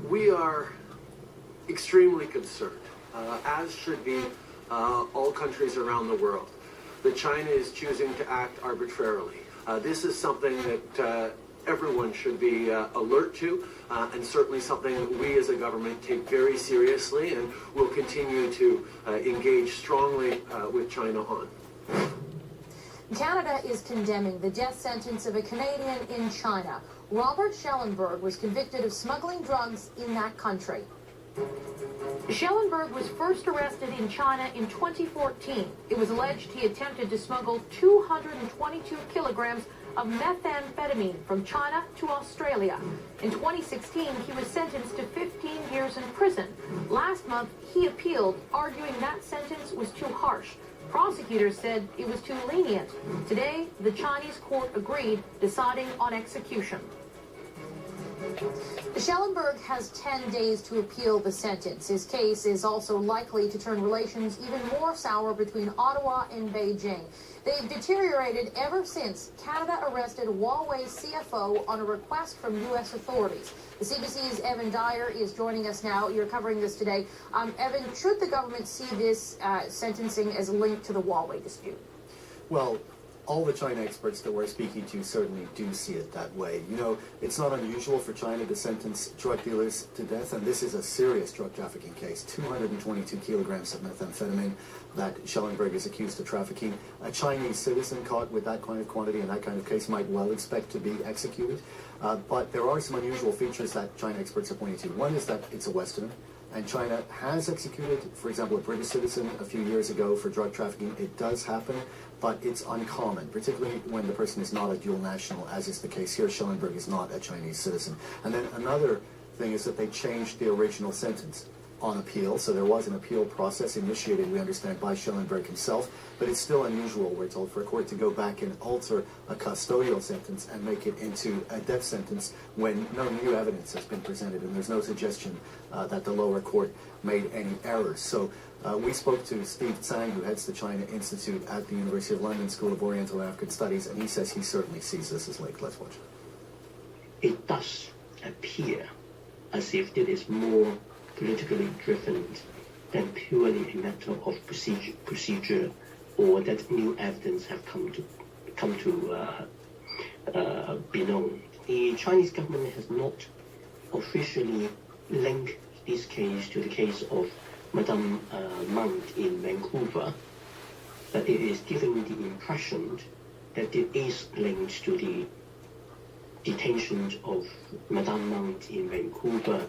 We are extremely concerned, as should be all countries around the world, that China is choosing to act arbitrarily. This is something that everyone should be alert to, and certainly something that we as a government take very seriously and will continue to engage strongly with China on. Canada is condemning the death sentence of a Canadian in China. Robert Schellenberg was convicted of smuggling drugs in that country. Schellenberg was first arrested in China in 2014. It was alleged he attempted to smuggle 222 kilograms of methamphetamine from China to Australia. In 2016, he was sentenced to 15 years in prison. Last month, he appealed, arguing that sentence was too harsh. Prosecutors said it was too lenient. Today, the Chinese court agreed, deciding on execution. Schellenberg has 10 days to appeal the sentence. His case is also likely to turn relations even more sour between Ottawa and Beijing. They've deteriorated ever since Canada arrested Huawei's CFO on a request from U.S. authorities. The CBC's Evan Dyer is joining us now. You're covering this today. Evan, should the government see this sentencing as linked to the Huawei dispute? Well, all the China experts that we're speaking to certainly do see it that way. You know, it's not unusual for China to sentence drug dealers to death, and this is a serious drug trafficking case. 222 kilograms of methamphetamine that Schellenberg is accused of trafficking. A Chinese citizen caught with that kind of quantity in that kind of case might well expect to be executed. But there are some unusual features that China experts are pointing to. One is that it's a Westerner. And China has executed, for example, a British citizen a few years ago for drug trafficking. It does happen, but it's uncommon, particularly when the person is not a dual national, as is the case here. Schellenberg is not a Chinese citizen. And then another thing is that they changed the original sentence on appeal. So there was an appeal process initiated, we understand, by Schellenberg himself, but it's still unusual, we're told, for a court to go back and alter a custodial sentence and make it into a death sentence when no new evidence has been presented, and there's no suggestion that the lower court made any errors. So we spoke to Steve Tsang, who heads the China Institute at the University of London School of Oriental and African Studies, and he says he certainly sees this as linked. Let's watch it. It does appear as if it is more politically driven than purely a matter of procedure, or that new evidence have come to be known. The Chinese government has not officially linked this case to the case of Madame Mount in Vancouver, but it is giving the impression that it is linked to the detention of Madame Mount in Vancouver.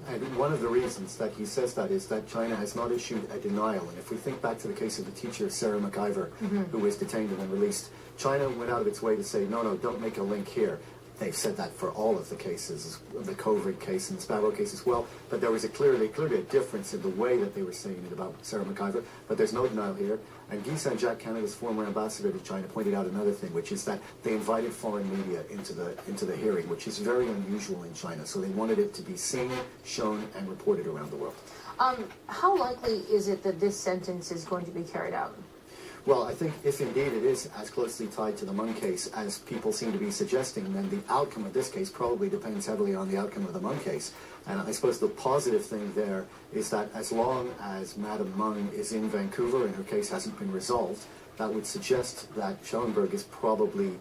And one of the reasons that he says that is that China has not issued a denial. And if we think back to the case of the teacher, Sarah McIver, who was detained and then released, China went out of its way to say, no, don't make a link here. They've said that for all of the cases, the COVID case and the Sparrow case as well. But there was clearly a difference in the way that they were saying it about Sarah McIver. But there's no denial here. And Guy Saint-Jacques, Canada's former ambassador to China, pointed out another thing, which is that they invited foreign media into the hearing, which is very unusual in China. So they wanted it to be seen, shown, and reported around the world. How likely is it that this sentence is going to be carried out? Well, I think if indeed it is as closely tied to the Meng case as people seem to be suggesting, then the outcome of this case probably depends heavily on the outcome of the Meng case. And I suppose the positive thing there is that as long as Madame Meng is in Vancouver and her case hasn't been resolved, that would suggest that Schellenberg is probably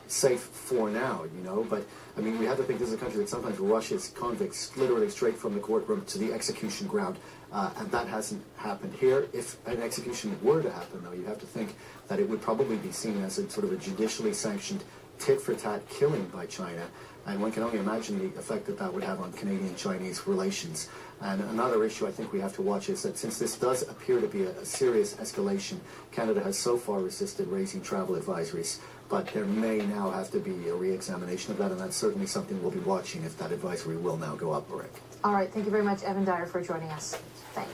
safe for now, you know. But, I mean, we have to think this is a country that sometimes rushes convicts literally straight from the courtroom to the execution ground. And that hasn't happened here. If an execution were to happen, though, you have to think that it would probably be seen as a sort of a judicially sanctioned tit-for-tat killing by China. And one can only imagine the effect that would have on Canadian-Chinese relations. And another issue I think we have to watch is that since this does appear to be a serious escalation, Canada has so far resisted raising travel advisories. But there may now have to be a re-examination of that, and that's certainly something we'll be watching if that advisory will now go up, Rick. All right. Thank you very much, Evan Dyer, for joining us. Thanks.